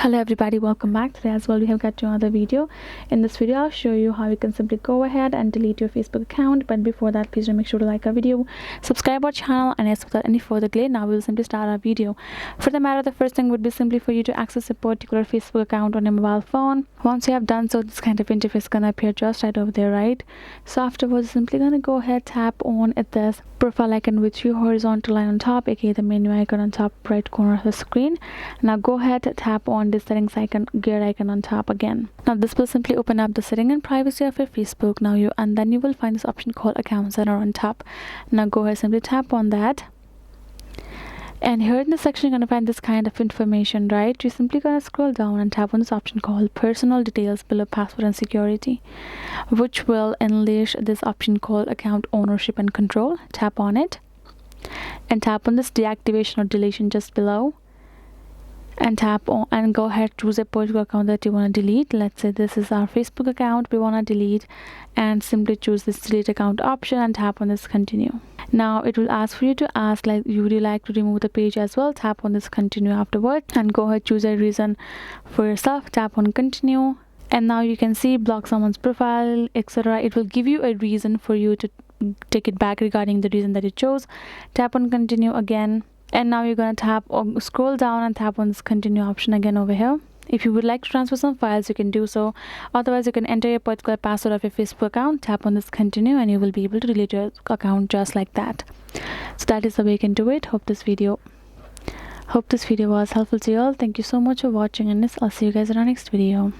Hello everybody, welcome back. Today as well we have got to another video. In this video I'll show you how you can simply go ahead and delete your Facebook account. But before that, please do make sure to like our video, subscribe our channel, and yes, without any further delay, now we will simply start our video. For the matter, the first thing would be simply for you to access a particular Facebook account on your mobile phone. Once you have done so, this kind of interface is gonna appear just right over there, right? So afterwards, simply gonna go ahead, tap on at this profile icon with your horizontal line on top, aka the menu icon on top right corner of the screen. Now go ahead, tap on the settings icon, gear icon on top again. Now this will simply open up the setting and privacy of your Facebook. And then you will find this option called Account Center on top. Now go ahead, simply tap on that. And here in this section, you're going to find this kind of information, right? You're simply going to scroll down and tap on this option called Personal Details below Password and Security, which will unleash this option called Account Ownership and Control. Tap on it and tap on this Deactivation or Deletion just below. And tap on and go ahead, choose a particular account that you want to delete. Let's say this is our Facebook account we want to delete, and simply choose this delete account option and tap on this continue. Now it will ask for you to ask like, would you like to remove the page as well? Tap on this continue afterwards and go ahead, choose a reason for yourself, tap on continue. And now you can see block someone's profile, etc. It will give you a reason for you to take it back regarding the reason that you chose. Tap on continue again. And now you're going to tap or scroll down and tap on this continue option again over here. If you would like to transfer some files, you can do so. Otherwise, you can enter a particular password of your Facebook account, tap on this continue, and you will be able to delete your account just like that. So that is the way you can do it. Hope this video was helpful to you all. Thank you so much for watching, and I'll see you guys in our next video.